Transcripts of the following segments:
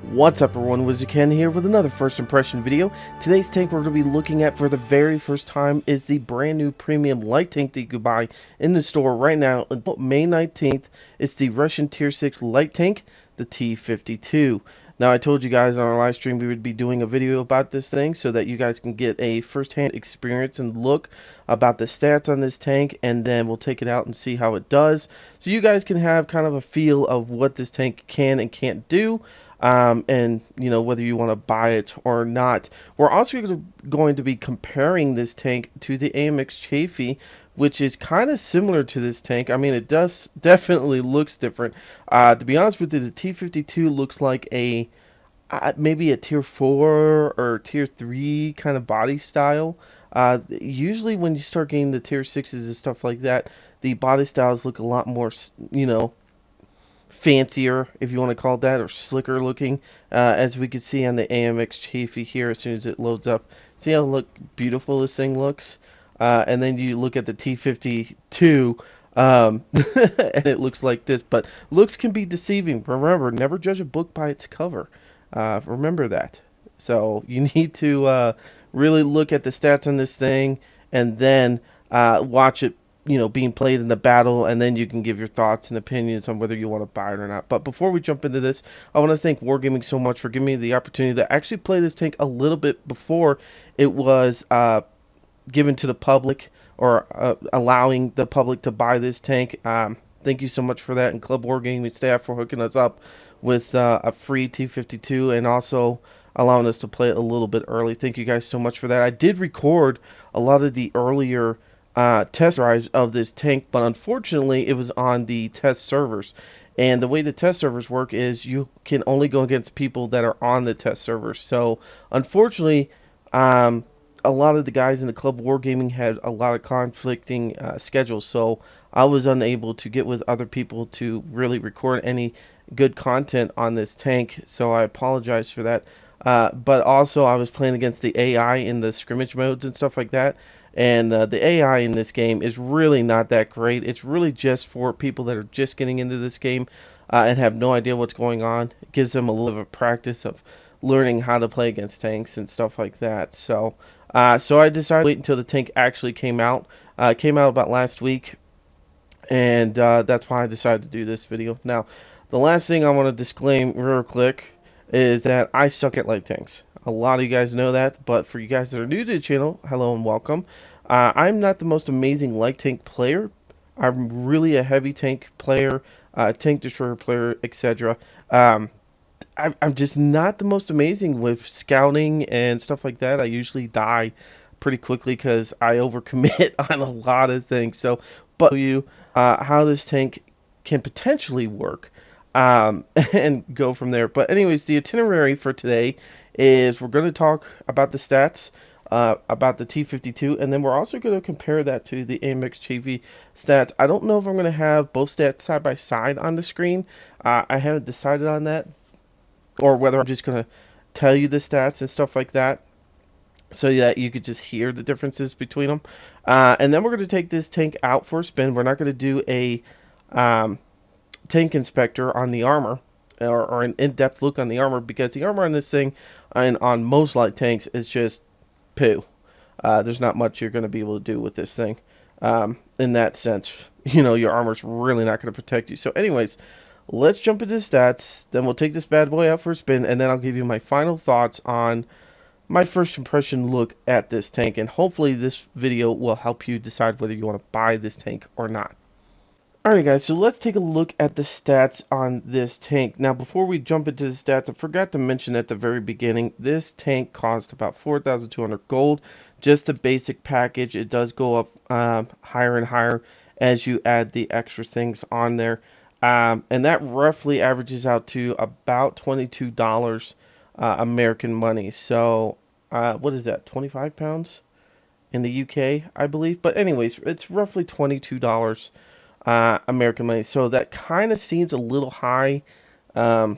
What's up everyone, WizardKen here with another first impression video. Today's tank we're going to be looking at for the very first time is the brand new premium light tank that you can buy in the store right now until May 19th. It's the Russian Tier 6 light tank, the T-50-2. Now I told you guys on our live stream we would be doing a video about this thing so that you guys can get a first-hand experience and look about the stats on this tank, and then we'll take it out and see how it does. So you guys can have kind of a feel of what this tank can and can't do. And you know, whether you want to buy it or not. We're also going to be comparing this tank to the AMX Chafee, which is kind of similar to this tank. I mean, it does definitely looks different. To be honest with you, the T-52 looks like a maybe a tier 4 or tier 3 kind of body style. Usually when you start getting the tier 6s and stuff like that, the body styles look a lot more, you know, fancier, if you want to call it that, or slicker looking, as we can see on the AMX Chafee here as soon as it loads up. See how beautiful this thing looks? And then you look at the T-52, and it looks like this, but looks can be deceiving. Remember, never judge a book by its cover. Remember that. So you need to really look at the stats on this thing, and then watch it, you know, being played in the battle, and then you can give your thoughts and opinions on whether you want to buy it or not. But before we jump into this, I want to thank Wargaming so much for giving me the opportunity to actually play this tank a little bit before it was given to the public, or allowing the public to buy this tank. Thank you so much for that, and Club Wargaming staff for hooking us up with a free T-52 and also allowing us to play it a little bit early. Thank you guys so much for that. I did record a lot of the earlier test drives of this tank, but unfortunately it was on the test servers, and the way the test servers work is you can only go against people that are on the test servers. So unfortunately, a lot of the guys in the Club Wargaming had a lot of conflicting schedules, so I was unable to get with other people to really record any good content on this tank, so I apologize for that. But also I was playing against the AI in the scrimmage modes and stuff like that. And the AI in this game is really not that great. It's really just for people that are just getting into this game and have no idea what's going on. It gives them a little bit of practice of learning how to play against tanks and stuff like that. So so I decided to wait until the tank actually came out. It came out about last week, and that's why I decided to do this video. Now, the last thing I want to disclaim real quick is that I suck at light tanks. A lot of you guys know that, but for you guys that are new to the channel, hello and welcome. I'm not the most amazing light tank player. I'm really a heavy tank player, tank destroyer player, etc. I'm just not the most amazing with scouting and stuff like that. I usually die pretty quickly because I overcommit on a lot of things. So, but you how this tank can potentially work, and go from there. But anyways, the itinerary for today is we're going to talk about the stats, about the T-52, and then we're also going to compare that to the AMX Chafee stats. I don't know if I'm going to have both stats side by side on the screen. I haven't decided on that, or whether I'm just going to tell you the stats and stuff like that, so that you could just hear the differences between them. And then we're going to take this tank out for a spin. We're not going to do a tank inspector on the armor, or an in-depth look on the armor, because the armor on this thing and on most light tanks is just poo. There's not much you're going to be able to do with this thing, in that sense. You know, your armor's really not going to protect you. So anyways, let's jump into the stats, then we'll take this bad boy out for a spin, and then I'll give you my final thoughts on my first impression look at this tank, and hopefully this video will help you decide whether you want to buy this tank or not. Alright guys, so let's take a look at the stats on this tank. Now before we jump into the stats, I forgot to mention at the very beginning, this tank cost about 4,200 gold. Just the basic package. It does go up higher and higher as you add the extra things on there. And that roughly averages out to about $22 American money. So what is that, 25 pounds in the UK, I believe? But anyways, it's roughly $22 American money. So that kind of seems a little high, but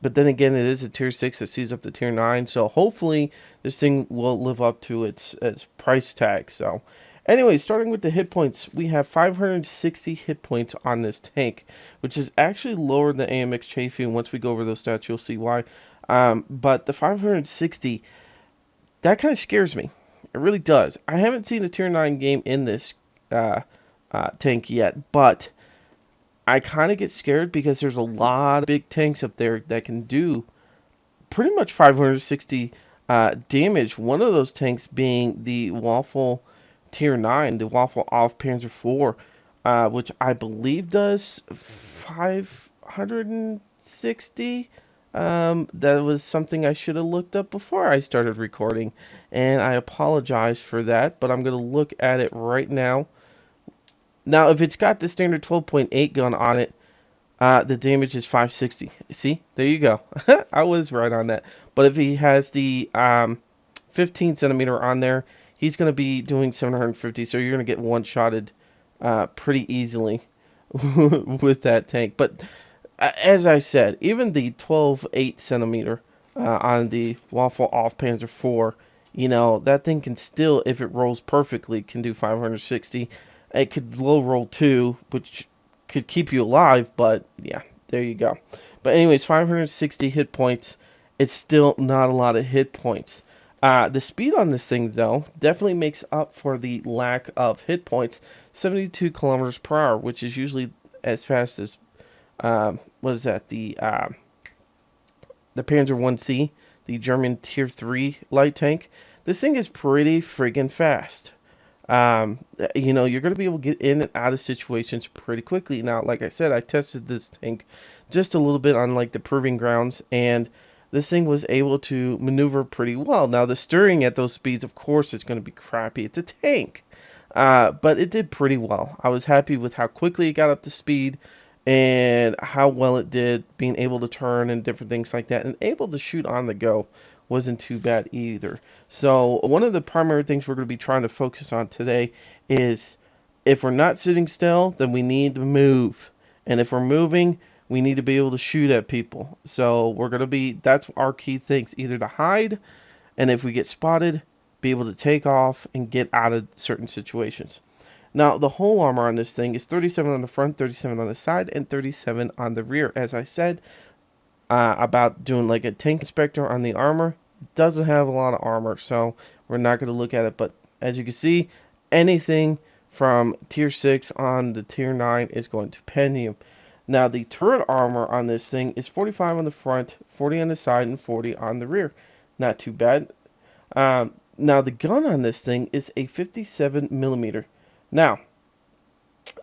then again, it is a tier 6 that sees up to tier 9, so hopefully this thing will live up to its price tag. So anyway, starting with the hit points, we have 560 hit points on this tank, which is actually lower than AMX Chafee, and once we go over those stats you'll see why. But the 560, that kind of scares me. It really does. I haven't seen a tier 9 game in this uh, tank yet, but I kind of get scared because there's a lot of big tanks up there that can do pretty much 560 damage. One of those tanks being the Waffle Tier 9, the Waffle off Panzer 4, which I believe does 560. That was something I should have looked up before I started recording, and I apologize for that, but I'm going to look at it right now. Now, if it's got the standard 12.8 gun on it, the damage is 560. See, there you go. I was right on that. But if he has the 15 centimeter on there, he's going to be doing 750. So you're going to get one-shotted pretty easily with that tank. But as I said, even the 12.8 centimeter on the Waffle off Panzer 4, you know, that thing can still, if it rolls perfectly, can do 560. It could low roll too, which could keep you alive, but yeah, there you go. But anyways, 560 hit points. It's still not a lot of hit points. The speed on this thing, though, definitely makes up for the lack of hit points. 72 kilometers per hour, which is usually as fast as what is that? The Panzer 1C, the German Tier 3 light tank. This thing is pretty friggin' fast. You know, you're going to be able to get in and out of situations pretty quickly. Now, like I said, I tested this tank just a little bit on like the proving grounds, and this thing was able to maneuver pretty well. Now, the steering at those speeds, of course, is going to be crappy. It's a tank, but it did pretty well. I was happy with how quickly it got up to speed and how well it did, being able to turn and different things like that, and able to shoot on the go wasn't too bad either. So one of the primary things we're going to be trying to focus on today is if we're not sitting still, then we need to move. And if we're moving, we need to be able to shoot at people. So we're going to be, that's our key things, either to hide, and if we get spotted, be able to take off and get out of certain situations. Now, the whole armor on this thing is 37 on the front, 37 on the side, and 37 on the rear. As I said, about doing like a tank inspector on the armor. It doesn't have a lot of armor, so we're not going to look at it. But as you can see, anything from tier 6 on the tier 9 is going to pen you. Now, the turret armor on this thing is 45 on the front, 40 on the side, and 40 on the rear. Not too bad. Now, the gun on this thing is a 57 millimeter. Now,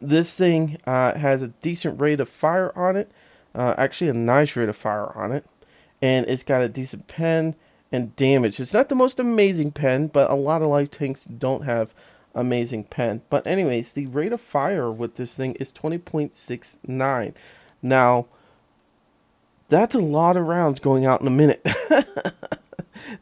this thing has a decent rate of fire on it. Actually, a nice rate of fire on it. And it's got a decent pen and damage. It's not the most amazing pen, but a lot of light tanks don't have amazing pen. But anyways, the rate of fire with this thing is 20.69. Now, that's a lot of rounds going out in a minute.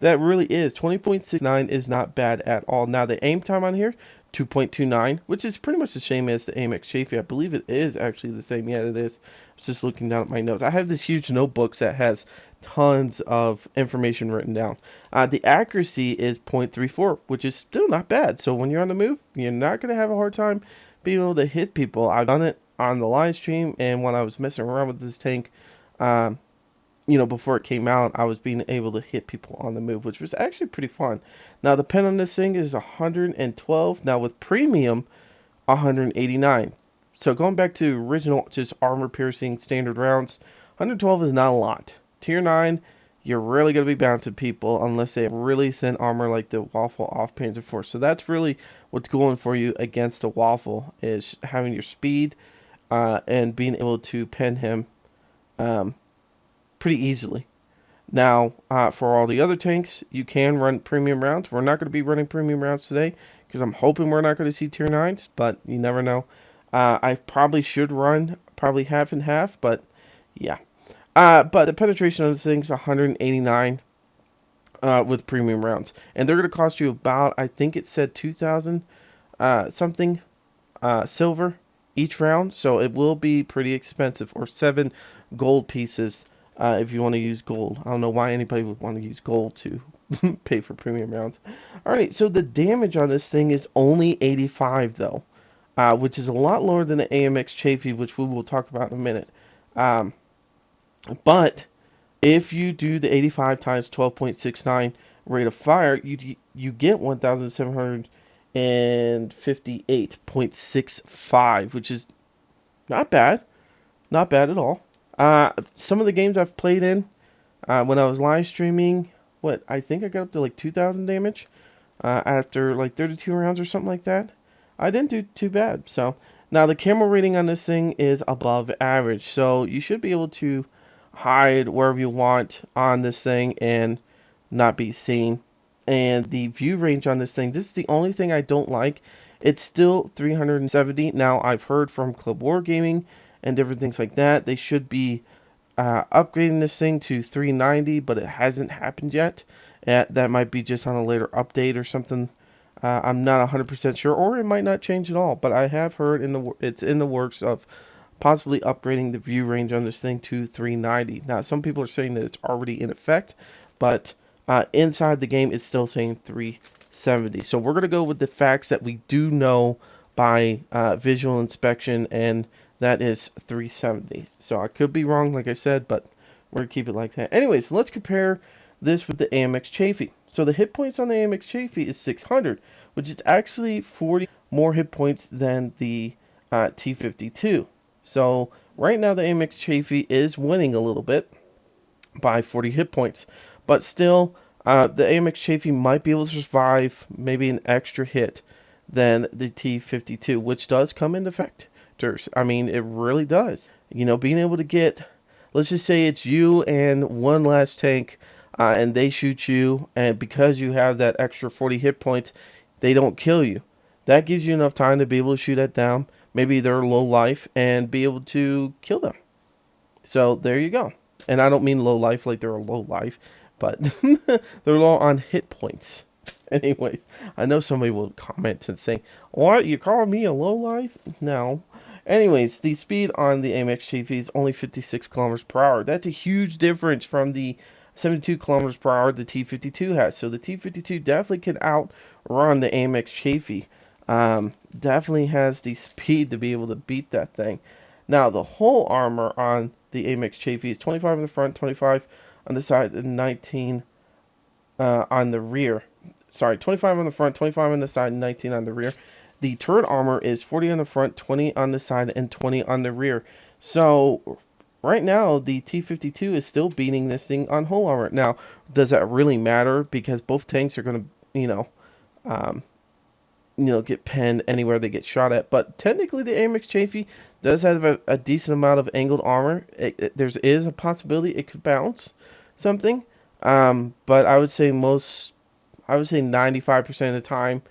That really is. 20.69 is not bad at all. Now, the aim time on here, 2.29, which is pretty much the same as the AMX Chafee. I believe it is actually the same. Yeah, it is. I was just looking down at my notes. I have this huge notebook that has tons of information written down. The accuracy is 0.34, which is still not bad. So when you're on the move, you're not going to have a hard time being able to hit people. I've done it on the live stream, and when I was messing around with this tank, you know, before it came out, I was being able to hit people on the move, which was actually pretty fun. Now, the pen on this thing is 112. Now, with premium, 189. So, going back to original, just armor-piercing standard rounds, 112 is not a lot. Tier 9, you're really going to be bouncing people unless they have really thin armor like the Waffle off Panzer 4. So, that's really what's going for you against a Waffle, is having your speed and being able to pen him pretty easily. Now, for all the other tanks, you can run premium rounds. We're not going to be running premium rounds today because I'm hoping we're not going to see tier 9s, but you never know. I probably should run probably half and half, but yeah. But the penetration of this thing is 189 with premium rounds. And they're going to cost you about, I think it said 2,000 something silver each round. So it will be pretty expensive, or 7 gold pieces. If you want to use gold. I don't know why anybody would want to use gold to pay for premium rounds. Alright, so the damage on this thing is only 85 though. Which is a lot lower than the AMX Chafee, which we will talk about in a minute. But If you do the 85 times 12.69 rate of fire, you get 1,758.65, which is not bad. Not bad at all. Some of the games I've played in, when I was live streaming, what, I think I got up to like 2,000 damage after like 32 rounds or something like that. I didn't do too bad. So now the camera rating on this thing is above average. So you should be able to hide wherever you want on this thing and not be seen. And the view range on this thing, this is the only thing I don't like. It's still 370. Now I've heard from Club Wargaming and different things like that. They should be upgrading this thing to 390, but it hasn't happened yet. That might be just on a later update or something. I'm not 100% sure, or it might not change at all. But I have heard it's in the works of possibly upgrading the view range on this thing to 390. Now, some people are saying that it's already in effect, but inside the game, it's still saying 370. So we're going to go with the facts that we do know by visual inspection, and that is 370. So I could be wrong, like I said, but we're going to keep it like that. Anyways, let's compare this with the AMX Chafee. So the hit points on the AMX Chafee is 600, which is actually 40 more hit points than the T-52. So right now the AMX Chafee is winning a little bit by 40 hit points. But still, the AMX Chafee might be able to survive maybe an extra hit than the T-52, which does come into factors. I mean, it really does. You know, being able to get, let's just say it's you and one last tank, and they shoot you, and because you have that extra 40 hit points, they don't kill you. That gives you enough time to be able to shoot that down. Maybe they're low life and be able to kill them. So there you go. And I don't mean low life like they're a low life, but they're low on hit points. Anyways, I know somebody will comment and say, "What, you call me a low life?" No. Anyways, the speed on the AMX Chafee is only 56 kilometers per hour. That's a huge difference from the 72 kilometers per hour the T-52 has. So the T-52 definitely can outrun the AMX Chafee. Definitely has the speed to be able to beat that thing. Now, the whole armor on the AMX Chafee is 25 on the front, 25 on the side, and 19 on the rear. Sorry, 25 on the front, 25 on the side, and 19 on the rear. The turret armor is 40 on the front, 20 on the side, and 20 on the rear. So right now, the T-52 is still beating this thing on hull armor. Now, does that really matter? Because both tanks are going to, get penned anywhere they get shot at. But technically, the AMX Chafee does have a decent amount of angled armor. There is a possibility it could bounce something. But I would say 95% of the time,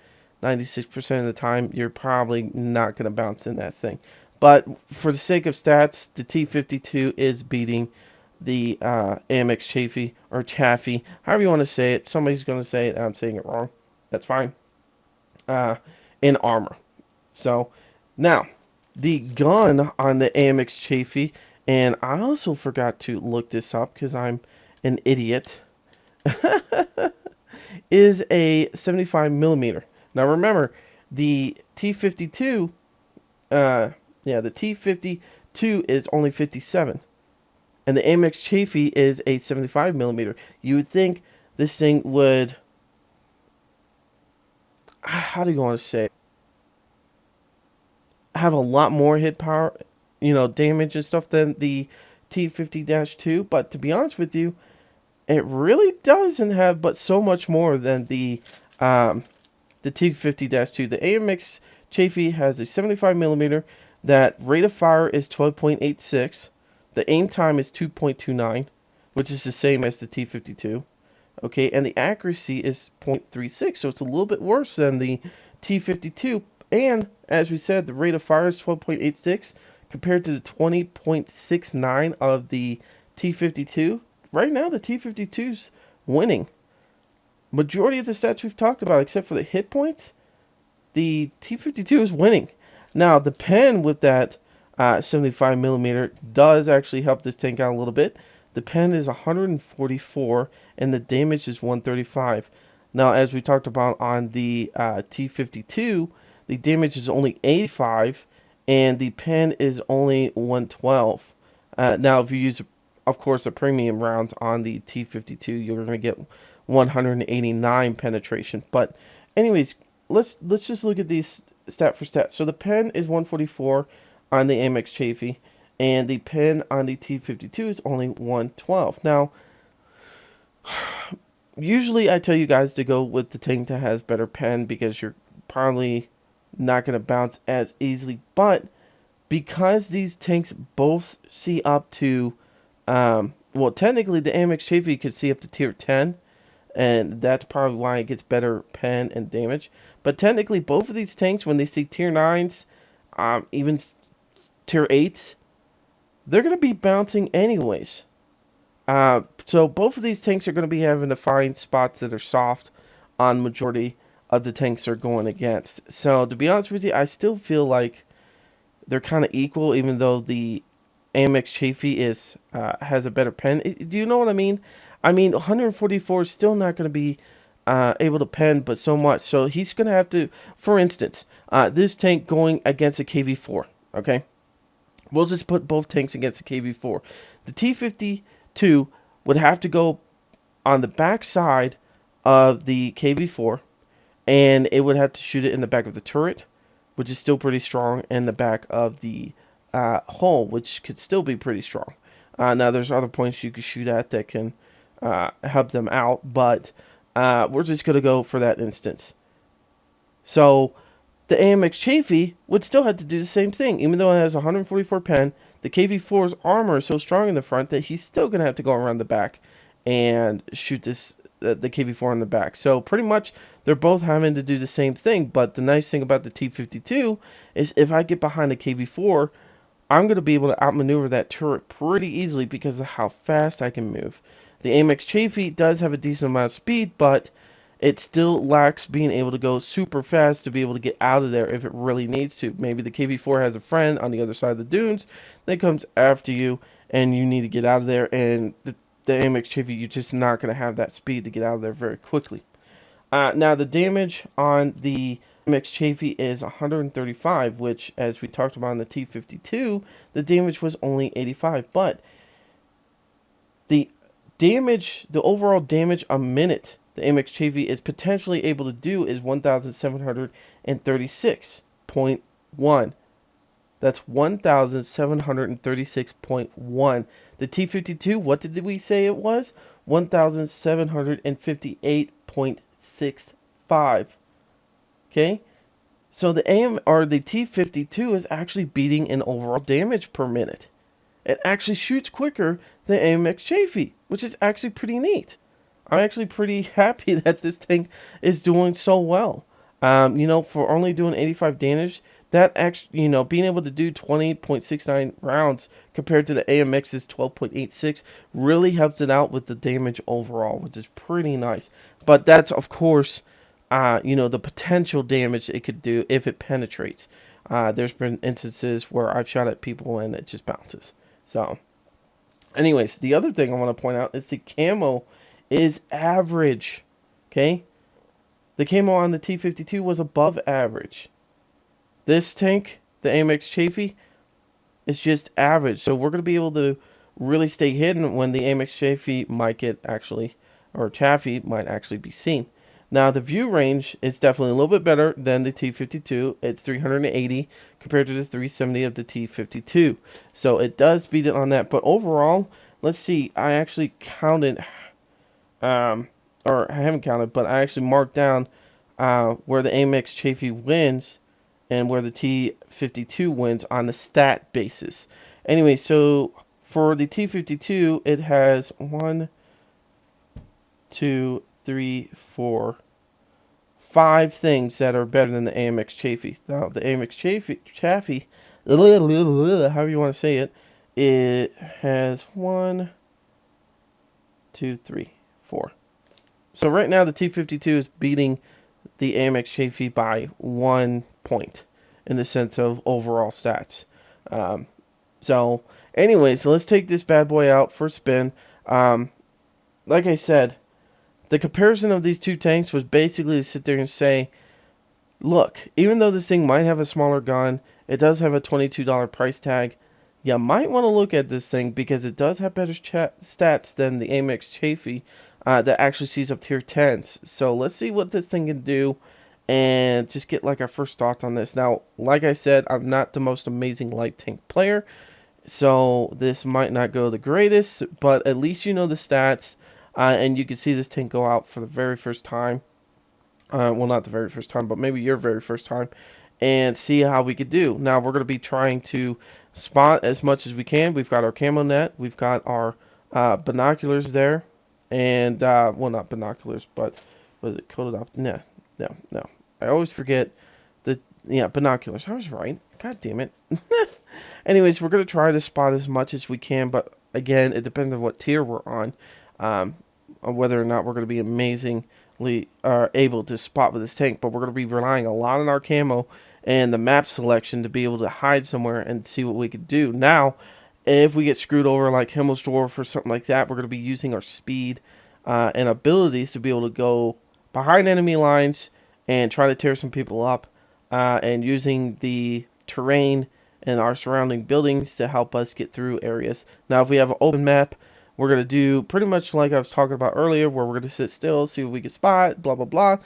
96% of the time, you're probably not going to bounce in that thing. But for the sake of stats, the T-52 is beating the AMX Chafee, or Chaffee, however you want to say it. Somebody's going to say it, and I'm saying it wrong. That's fine. In armor. So, now, the gun on the AMX Chafee, and I also forgot to look this up because I'm an idiot, is a 75 millimeter. Now remember, the T-52, the T-52 is only 57, and the AMX Chafee is a 75 millimeter. You would think this thing would, how do you want to say it, have a lot more hit power, damage and stuff than the T-50-2, but to be honest with you, it really doesn't have but so much more than the T-50-2. The AMX Chafee has a 75 millimeter. That rate of fire is 12.86. The aim time is 2.29, which is the same as the T-52. Okay, and the accuracy is 0.36, so it's a little bit worse than the T-52. And as we said, the rate of fire is 12.86 compared to the 20.69 of the T-52. Right now, the T-52's winning. Majority of the stats we've talked about, except for the hit points, the T-52 is winning. Now, the pen with that 75 millimeter does actually help this tank out a little bit. The pen is 144, and the damage is 135. Now, as we talked about on the T-52, the damage is only 85, and the pen is only 112. Now, if you use of course, the premium rounds on the T-52, you're going to get 189 penetration. But anyways, let's just look at these stat for stat. So the pen is 144 on the Amex Chafee, and the pen on the T-52 is only 112. Now, usually I tell you guys to go with the tank that has better pen because you're probably not going to bounce as easily. But because these tanks both see up to, well, technically the Amex Chafee could see up to tier 10, and that's probably why it gets better pen and damage. But technically, both of these tanks, when they see tier 9s, even tier 8s, they're going to be bouncing anyways. So both of these tanks are going to be having to find spots that are soft on majority of the tanks they're going against. So to be honest with you, I still feel like they're kind of equal, even though the Amex Chafee is has a better pen. Do you know what I mean? I mean, 144 is still not going to be able to pen, but so much. So he's going to have to, for instance, this tank going against a KV4, okay? We'll just put both tanks against the KV4. The T-50-2 would have to go on the back side of the KV4, and it would have to shoot it in the back of the turret, which is still pretty strong, and the back of the hull, which could still be pretty strong. Now, there's other points you could shoot at that can help them out, but we're just going to go for that instance. So the Amex Chafee would still have to do the same thing. Even though it has 144 pen, the KV4's armor is so strong in the front that he's still going to have to go around the back and shoot this the KV4 in the back. So pretty much they're both having to do the same thing, but the nice thing about the T-52 is if I get behind the KV4, I'm going to be able to outmaneuver that turret pretty easily because of how fast I can move. The Amex Chafee does have a decent amount of speed, but it still lacks being able to go super fast to be able to get out of there if it really needs to. Maybe the KV4 has a friend on the other side of the dunes that comes after you, and you need to get out of there, and the Amex Chafee, you're just not going to have that speed to get out of there very quickly. Now, the damage on the Amex Chafee is 135, which, as we talked about on the T-52, the damage was only 85. But the damage, the overall damage a minute the Amex Chafee is potentially able to do is 1,736.1. That's 1,736.1. The T-52, what did we say it was? 1,758.65. Okay? So the the T-52 is actually beating in overall damage per minute. It actually shoots quicker than Amex Chafee, which is actually pretty neat. I'm actually pretty happy that this tank is doing so well. For only doing 85 damage, that actually, being able to do 20.69 rounds compared to the AMX's 12.86 really helps it out with the damage overall, which is pretty nice. But that's, of course, the potential damage it could do if it penetrates. There's been instances where I've shot at people and it just bounces. So, anyways, the other thing I want to point out is the camo is average. Okay? The camo on the T-52 was above average. This tank, the Amex Chafee, is just average. So we're going to be able to really stay hidden when the Amex Chafee might get actually, or Chafee might actually be seen. Now, the view range is definitely a little bit better than the T-52. It's 380 compared to the 370 of the T-52. So it does beat it on that. But overall, let's see. I actually counted, or I haven't counted, but I actually marked down where the Amex Chafee wins and where the T-52 wins on the stat basis. Anyway, so for the T-52, it has 1, 2, 3, 4, 5 things that are better than the Amex Chafee. Now, the Amex Chafee, however you want to say it, it has 1, 2, 3, 4. So right now, the T-52 is beating the Amex Chafee by 1 point in the sense of overall stats. So anyways, let's take this bad boy out for a spin. Like I said, the comparison of these two tanks was basically to sit there and say, look, even though this thing might have a smaller gun, it does have a $22 price tag. you might want to look at this thing because it does have better stats than the Amex Chafee that actually sees up tier 10s. So let's see what this thing can do and just get like our first thoughts on this. Now, like I said, I'm not the most amazing light tank player, so this might not go the greatest, but at least you know the stats, and you can see this tank go out for the very first time. Well, not the very first time, but maybe your very first time, and see how we could do. Now, we're going to be trying to spot as much as we can. We've got our camo net, we've got our binoculars there, and, well, not binoculars, but was it coded up? No, no, no. I always forget the, yeah, binoculars. I was right. God damn it. Anyways, we're going to try to spot as much as we can, but again, it depends on what tier we're on whether or not we're going to be amazingly able to spot with this tank. But we're going to be relying a lot on our camo and the map selection to be able to hide somewhere and see what we could do. Now, if we get screwed over like Himmel's Dwarf or something like that, we're going to be using our speed and abilities to be able to go behind enemy lines and try to tear some people up, and using the terrain and our surrounding buildings to help us get through areas. Now, if we have an open map, we're going to do pretty much like I was talking about earlier, where we're going to sit still, see what we can spot, blah, blah, blah.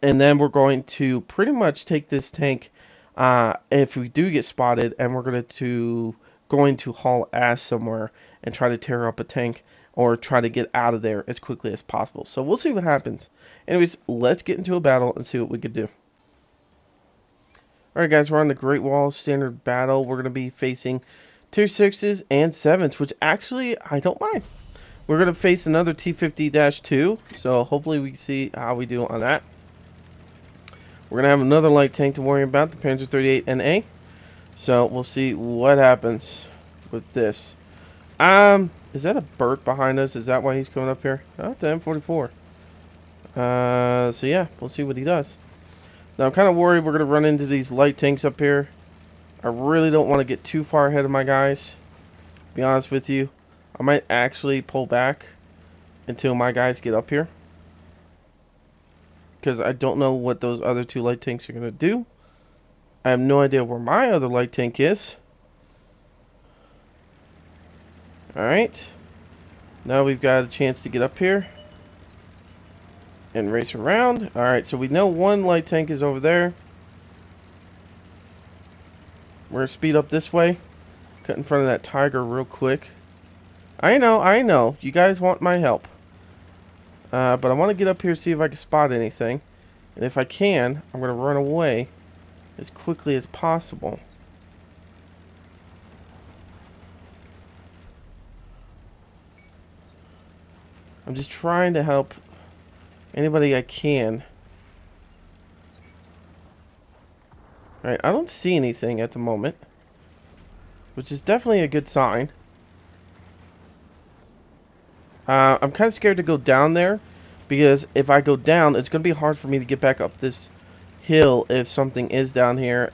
And then we're going to pretty much take this tank, if we do get spotted, and we're going to haul ass somewhere and try to tear up a tank or try to get out of there as quickly as possible. So we'll see what happens. Anyways, let's get into a battle and see what we could do. Alright guys, we're on the Great Wall standard battle. We're going to be facing tier 6s and 7s, which actually I don't mind. We're going to face another T-50-2, so hopefully we can see how we do on that. We're going to have another light tank to worry about, the Panzer 38 NA. So we'll see what happens with this. Is that a Burt behind us? Is that why he's coming up here? Oh, it's the M44. So yeah, we'll see what he does. Now I'm kind of worried we're going to run into these light tanks up here. I really don't want to get too far ahead of my guys, to be honest with you. I might actually pull back until my guys get up here, because I don't know what those other two light tanks are going to do. I have no idea where my other light tank is. Alright. Now we've got a chance to get up here and race around. Alright, so we know one light tank is over there. We're going to speed up this way. Cut in front of that tiger real quick. I know. You guys want my help. But I want to get up here, see if I can spot anything. And if I can, I'm going to run away as quickly as possible. I'm just trying to help anybody I can. Alright, I don't see anything at the moment, which is definitely a good sign. I'm kind of scared to go down there, because if I go down, it's going to be hard for me to get back up this hill if something is down here,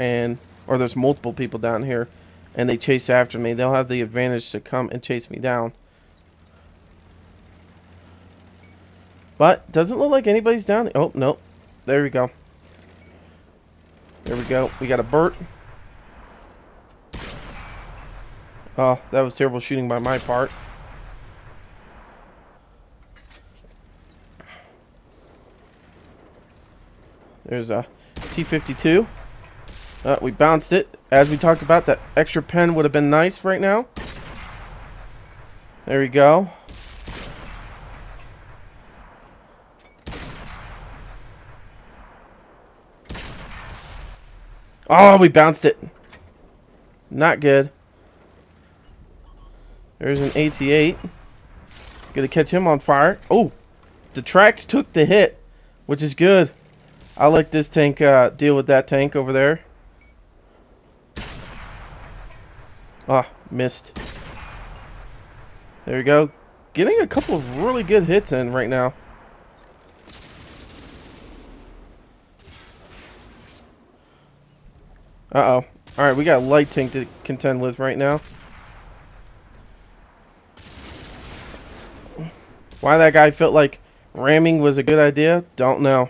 or there's multiple people down here, and they chase after me. They'll have the advantage to come and chase me down. But doesn't look like anybody's down there. Oh, no. There we go. There we go. We got a Burt. Oh, that was terrible shooting by my part. There's a T-52. We bounced it. As we talked about, that extra pen would have been nice right now. There we go. Oh, we bounced it. Not good. There's an AT-8. Gonna catch him on fire. Oh, the tracks took the hit, which is good. I like this tank deal with that tank over there. Ah, missed. There we go. Getting a couple of really good hits in right now. Uh-oh. Alright, we got a light tank to contend with right now. Why that guy felt like ramming was a good idea, don't know.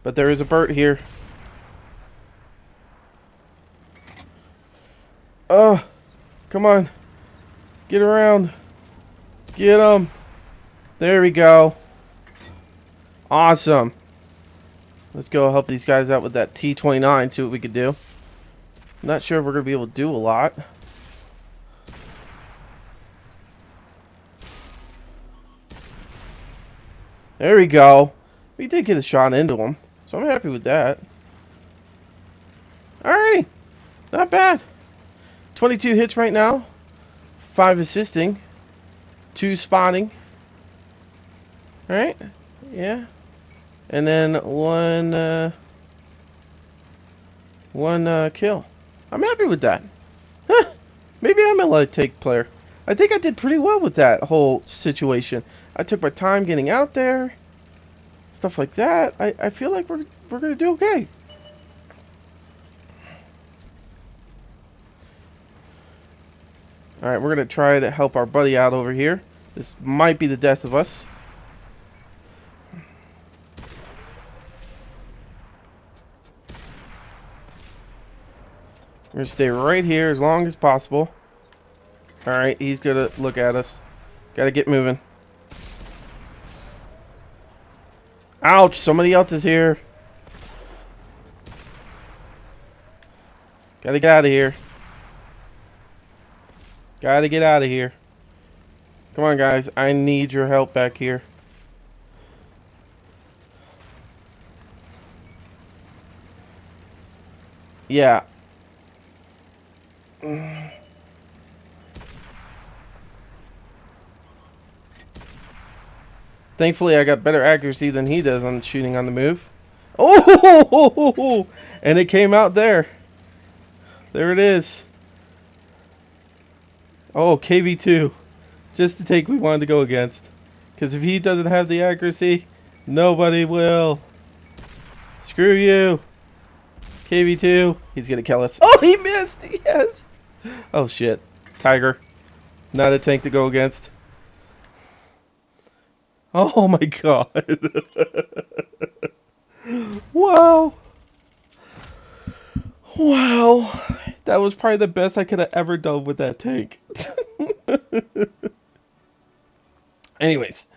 But there is a Burt here. Oh, come on. Get around. Get him. There we go. Awesome. Let's go help these guys out with that T-29, see what we can do. I'm not sure if we're going to be able to do a lot. There we go. We did get a shot into him, so I'm happy with that. Alrighty. Not bad. 22 hits right now. 5 assisting. 2 spotting. Alright. Yeah. And then one kill. I'm happy with that. Huh. Maybe I'm a light tank player. I think I did pretty well with that whole situation. I took my time getting out there. Stuff like that. I feel like we're gonna do okay. Alright, we're gonna try to help our buddy out over here. This might be the death of us. We're gonna stay right here as long as possible. Alright, he's gonna look at us. Gotta get moving. Ouch! Somebody else is here. Gotta get out of here. Gotta get out of here. Come on, guys. I need your help back here. Yeah. Thankfully, I got better accuracy than he does on shooting on the move. Oh! And it came out there. There it is. Oh, KV-2. Just the tank we wanted to go against. Because if he doesn't have the accuracy, nobody will. Screw you. KV-2. He's going to kill us. Oh, he missed. Yes. Oh, shit. Tiger. Not a tank to go against. Oh, my God. Wow. Wow. That was probably the best I could have ever done with that tank. Anyways.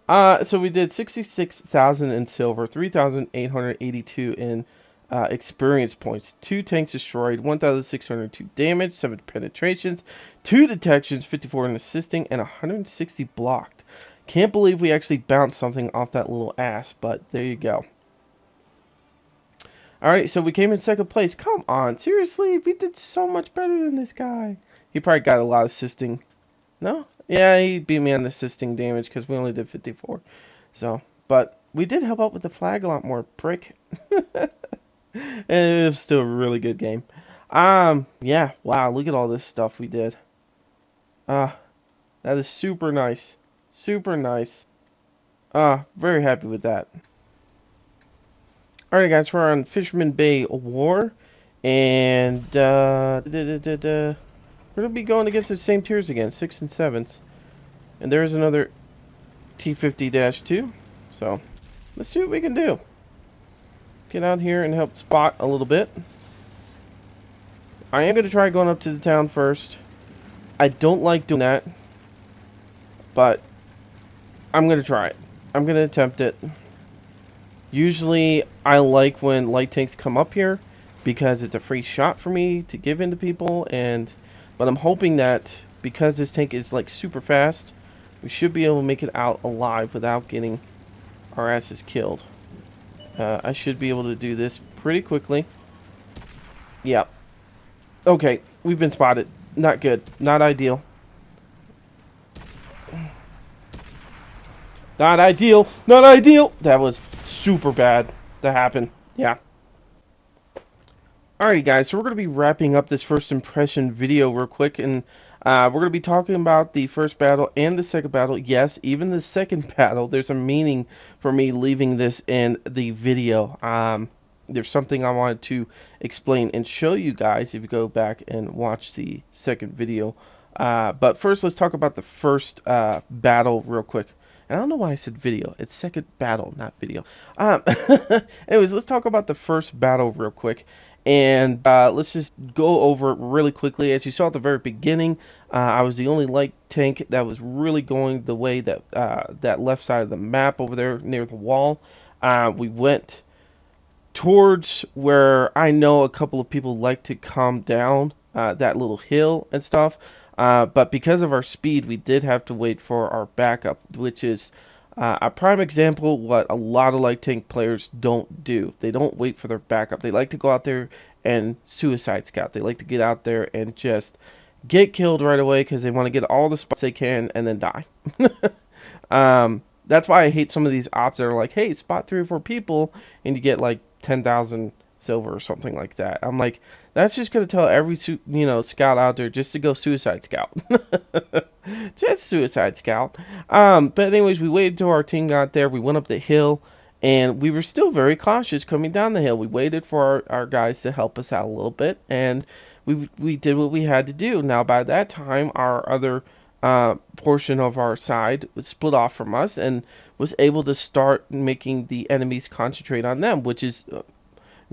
So we did 66,000 in silver, 3,882 in experience points, 2 tanks destroyed, 1,602 damage, 7 penetrations, 2 detections, 54 in assisting, and 160 blocked. Can't believe we actually bounced something off that little ass, but there you go. Alright, so we came in second place. Come on, seriously? We did so much better than this guy. He probably got a lot of assisting. No? Yeah, he beat me on assisting damage because we only did 54. So, but we did help out with the flag a lot more, prick. And it was still a really good game. Yeah, wow, look at all this stuff we did. That is super nice. Super nice. Very happy with that. Alright guys, we're on Fisherman Bay War. And, we're going to be going against the same tiers again, 6 and 7s. And there's another T-50-2. So, let's see what we can do. Get out here and help spot a little bit. I am going to try going up to the town first. I don't like doing that. But, I'm going to try it. I'm going to attempt it. Usually, I like when light tanks come up here because it's a free shot for me to give into people. But I'm hoping that because this tank is like super fast, we should be able to make it out alive without getting our asses killed. I should be able to do this pretty quickly. Yeah. Okay, we've been spotted. Not good. Not ideal. Not ideal. Not ideal. That was super bad to happen. Yeah. Alrighty guys, so we're going to be wrapping up this first impression video real quick, and we're going to be talking about the first battle and the second battle. Yes, even the second battle, there's a meaning for me leaving this in the video. There's something I wanted to explain and show you guys if you go back and watch the second video. But first, let's talk about the first battle real quick. And I don't know why I said video. It's second battle, not video. Anyways, let's talk about the first battle real quick. And let's just go over it really quickly. As you saw at the very beginning, I was the only light tank that was really going the way that that left side of the map over there near the wall. We went towards where I know a couple of people like to come down that little hill and stuff. But because of our speed, we did have to wait for our backup, which is a prime example what a lot of light tank players don't do. They don't wait for their backup. They like to go out there and suicide scout. They like to get out there and just get killed right away because they want to get all the spots they can and then die. That's why I hate some of these ops that are like, hey, spot 3 or 4 people and you get like 10,000 silver or something like that. I'm like, that's just going to tell every scout out there just to go suicide scout. Just suicide scout. But anyways, we waited till our team got there. We went up the hill, and we were still very cautious coming down the hill. We waited for our guys to help us out a little bit, and we did what we had to do. Now, by that time, our other portion of our side was split off from us and was able to start making the enemies concentrate on them, which is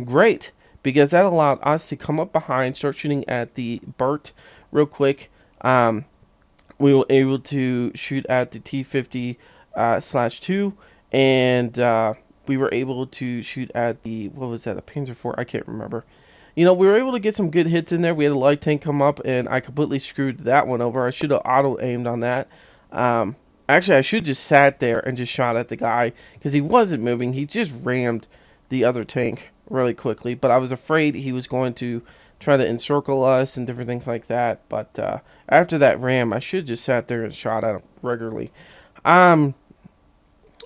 great because that allowed us to come up behind, start shooting at the Burt real quick. We were able to shoot at the T-50-2, and we were able to shoot at the, what was that, a Panzer IV? I can't remember. We were able to get some good hits in there. We had a light tank come up, and I completely screwed that one over. I should have auto-aimed on that. Actually, I should have just sat there and just shot at the guy, because he wasn't moving. He just rammed the other tank really quickly, but I was afraid he was going to try to encircle us and different things like that. But after that ram, I should have just sat there and shot at him regularly.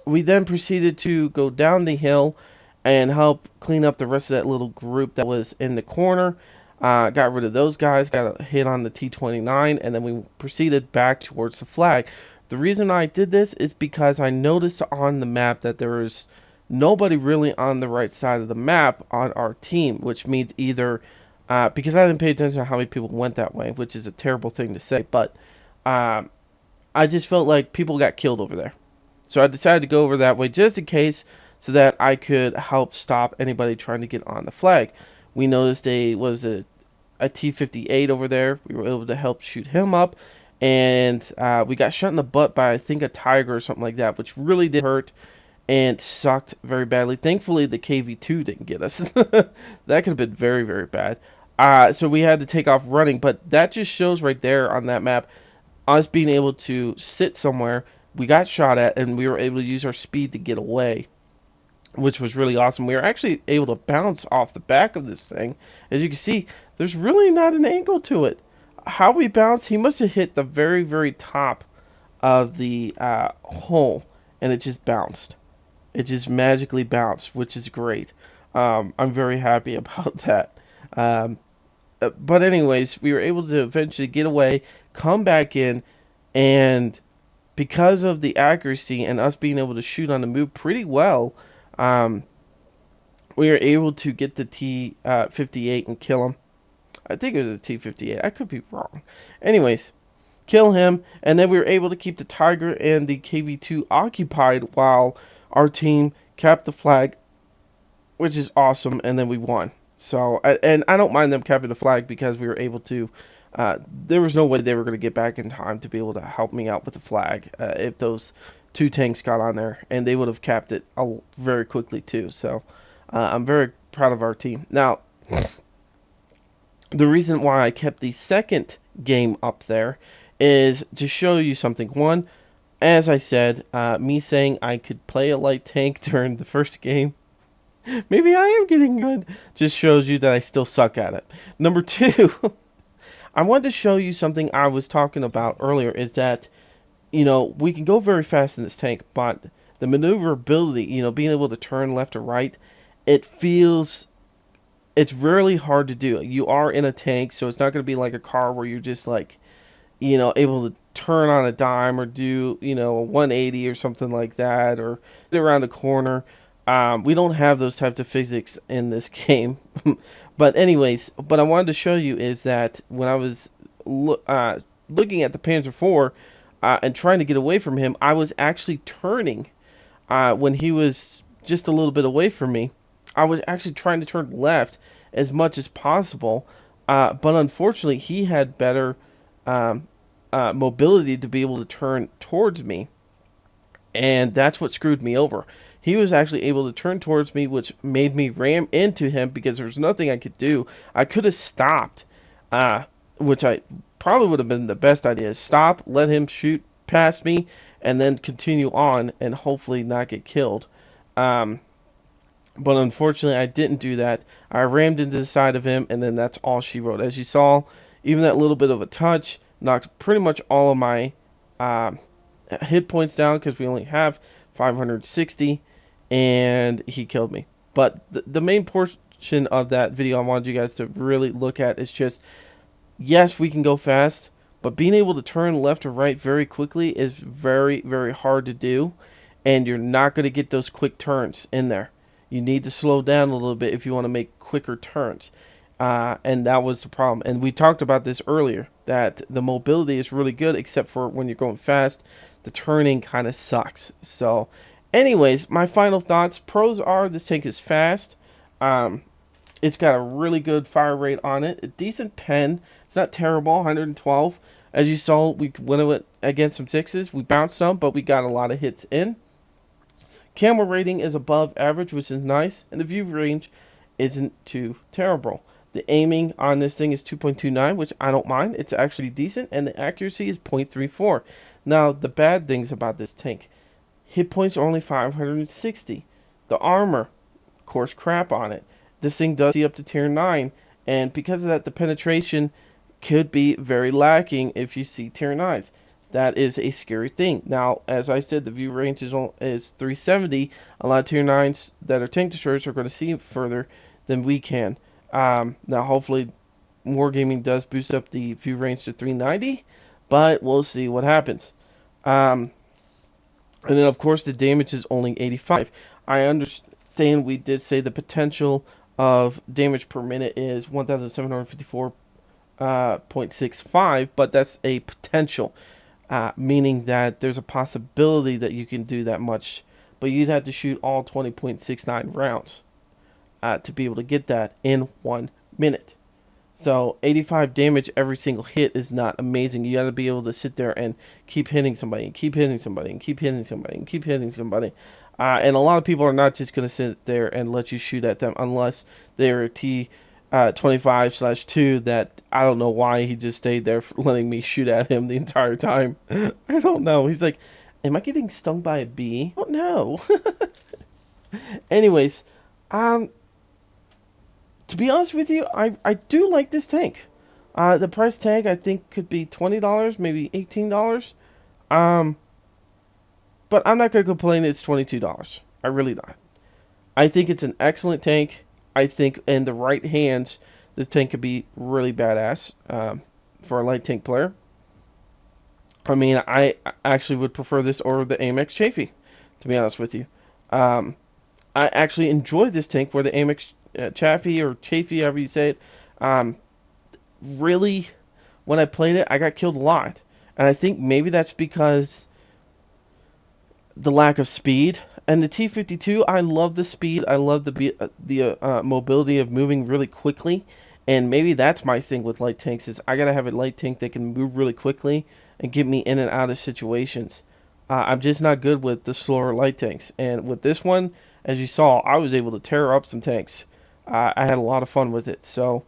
We then proceeded to go down the hill and help clean up the rest of that little group that was in the corner. Got rid of those guys, got a hit on the T-29, and then we proceeded back towards the flag. The reason I did this is because I noticed on the map that there was nobody really on the right side of the map on our team, which means either because I didn't pay attention to how many people went that way, which is a terrible thing to say, but I just felt like people got killed over there. So I decided to go over that way just in case, so that I could help stop anybody trying to get on the flag. We noticed a T-58 over there. We were able to help shoot him up, and we got shot in the butt by, I think, a tiger or something like that, which really did hurt and sucked very badly. Thankfully, the KV-2 didn't get us. That could have been very, very bad. So we had to take off running, but that just shows right there on that map us being able to sit somewhere. We got shot at, and we were able to use our speed to get away, which was really awesome. We were actually able to bounce off the back of this thing. As you can see, there's really not an angle to it. How we bounced, he must have hit the very, very top of the hole, and it just bounced. It just magically bounced, which is great. I'm very happy about that. But anyways, we were able to eventually get away, come back in, and because of the accuracy and us being able to shoot on the move pretty well, we were able to get the T-58 and kill him. I think it was a T-58. I could be wrong. Anyways, kill him, and then we were able to keep the Tiger and the KV-2 occupied while our team capped the flag, which is awesome, and then we won. So, and I don't mind them capping the flag because we were able to, there was no way they were going to get back in time to be able to help me out with the flag if those 2 tanks got on there, and they would have capped it very quickly too. So, I'm very proud of our team. Now, the reason why I kept the second game up there is to show you something. One, as I said, me saying I could play a light tank during the first game, maybe I am getting good, just shows you that I still suck at it. Number 2, I wanted to show you something I was talking about earlier, is that, we can go very fast in this tank, but the maneuverability, being able to turn left or right, it's really hard to do. You are in a tank, so it's not going to be like a car where you're just like, able to turn on a dime or do, a 180 or something like that, or get around a corner. We don't have those types of physics in this game. But anyways, what I wanted to show you is that when I was looking at the Panzer IV and trying to get away from him, I was actually turning when he was just a little bit away from me. I was actually trying to turn left as much as possible. But unfortunately, he had better um, mobility to be able to turn towards me, and that's what screwed me over. He was actually able to turn towards me, which made me ram into him because there was nothing I could do. I could have stopped, uh, which I probably would have been the best idea. Stop, let him shoot past me, and then continue on and hopefully not get killed. Um, but unfortunately, I didn't do that. I rammed into the side of him, and then that's all she wrote. As you saw, even that little bit of a touch knocked pretty much all of my um, hit points down because we only have 560, and he killed me. But the main portion of that video I wanted you guys to really look at is just, yes, we can go fast, but being able to turn left or right very quickly is very, very hard to do, and you're not going to get those quick turns in there. You need to slow down a little bit if you want to make quicker turns. And that was the problem. And we talked about this earlier, that the mobility is really good, except for when you're going fast, the turning kind of sucks. So, anyways, my final thoughts. Pros are this tank is fast. Um, it's got a really good fire rate on it. A decent pen. It's not terrible, 112. As you saw, we went against some sixes. We bounced some, but we got a lot of hits in. Camera rating is above average, which is nice, and the view range isn't too terrible. The aiming on this thing is 2.29, which I don't mind. It's actually decent, and the accuracy is 0.34. Now, the bad things about this tank. Hit points are only 560. The armor, of course, crap on it. This thing does see up to tier 9, and because of that, the penetration could be very lacking if you see tier 9s. That is a scary thing. Now, as I said, the view range is 370. A lot of tier 9s that are tank destroyers are going to see further than we can. Now, hopefully, Wargaming does boost up the view range to 390, but we'll see what happens. And then, of course, the damage is only 85. I understand we did say the potential of damage per minute is 1,754.65, but that's a potential. Meaning that there's a possibility that you can do that much, but you'd have to shoot all 20.69 rounds to be able to get that in 1 minute. So 85 damage every single hit is not amazing. You got to be able to sit there and keep hitting somebody, and keep hitting somebody, and keep hitting somebody, and keep hitting somebody. And a lot of people are not just going to sit there and let you shoot at them unless they're a T-25/2 that I don't know why he just stayed there for letting me shoot at him the entire time. I don't know. He's like, am I getting stung by a bee? Oh, no. Anyways, to be honest with you, I do like this tank. The price tag, I think, could be $20, maybe $18. But I'm not going to complain it's $22. I really not. I think it's an excellent tank. I think in the right hands, this tank could be really badass for a light tank player. I mean, I actually would prefer this over the AMX Chafee, to be honest with you. I actually enjoy this tank where the AMX Chafee or Chafee, however you say it, really, when I played it, I got killed a lot. And I think maybe that's because the lack of speed. And the T-52, I love the speed. I love the mobility of moving really quickly. And maybe that's my thing with light tanks is I got to have a light tank that can move really quickly and get me in and out of situations. I'm just not good with the slower light tanks. And with this one, as you saw, I was able to tear up some tanks. I had a lot of fun with it. So,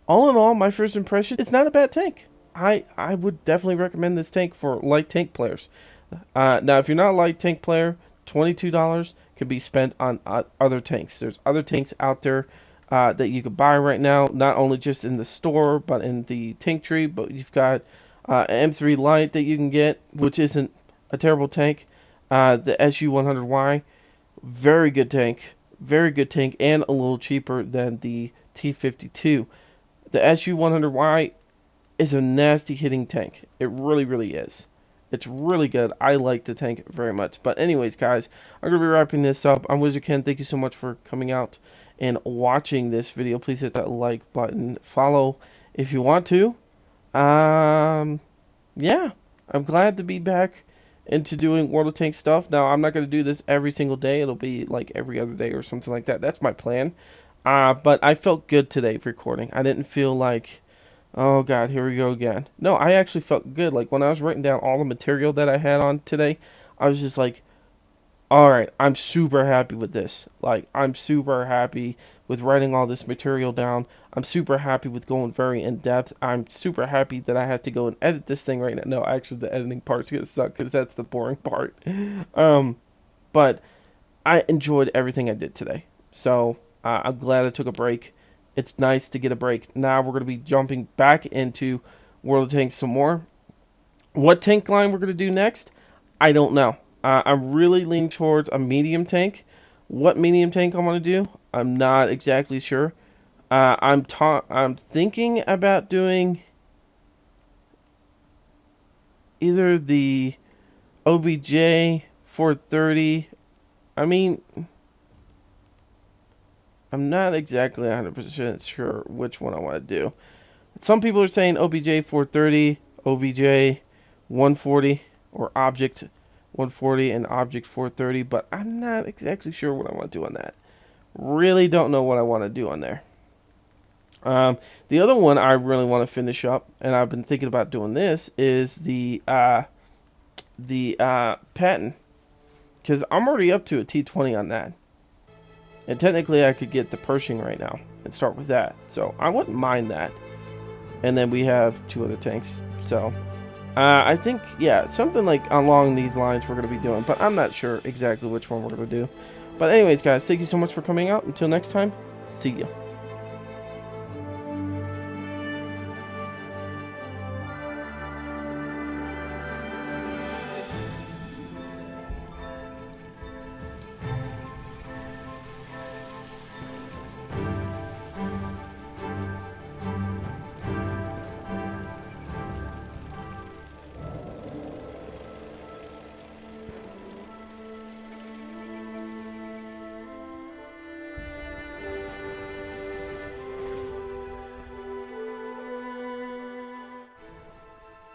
all in all, my first impression, it's not a bad tank. I would definitely recommend this tank for light tank players. Now, if you're not a light tank player, $22 can be spent on other tanks. There's other tanks out there that you can buy right now, not only just in the store, but in the tank tree. But you've got an M3 Light that you can get, which isn't a terrible tank. The SU-100Y, very good tank, and a little cheaper than the T-52. The SU-100Y is a nasty hitting tank. It really, really is. It's really good. I like the tank very much. But anyways, guys, I'm going to be wrapping this up. I'm WizardKen. Thank you so much for coming out and watching this video. Please hit that like button. Follow if you want to. Yeah, I'm glad to be back into doing World of Tanks stuff. Now, I'm not going to do this every single day. It'll be like every other day or something like that. That's my plan. But I felt good today recording. I didn't feel like, oh God, here we go again. No, I actually felt good. Like when I was writing down all the material that I had on today, I was just like, all right, I'm super happy with this. Like, I'm super happy with writing all this material down. I'm super happy with going very in depth. I'm super happy that I have to go and edit this thing right now. No, actually, the editing part's gonna suck because that's the boring part. Um, but I enjoyed everything I did today. So I'm glad I took a break. It's nice to get a break. Now we're gonna be jumping back into World of Tanks some more. What tank line we're gonna do next? I don't know. I'm really leaning towards a medium tank. What medium tank I want to do, I'm not exactly sure. I'm thinking about doing either the OBJ 430. I mean, I'm not exactly 100% sure which one I want to do. Some people are saying OBJ 430, OBJ 140, or Object 140 and Object 430, but I'm not exactly sure what I want to do on that. Really don't know what I want to do on there. The other one I really want to finish up, and I've been thinking about doing this, is the Patton, because I'm already up to a T20 on that, and technically I could get the Pershing right now and start with that, so I wouldn't mind that. And then we have 2 other tanks, so I think, yeah, something like along these lines we're going to be doing, but I'm not sure exactly which one we're going to do. But anyways, guys, thank you so much for coming out. Until next time, see ya.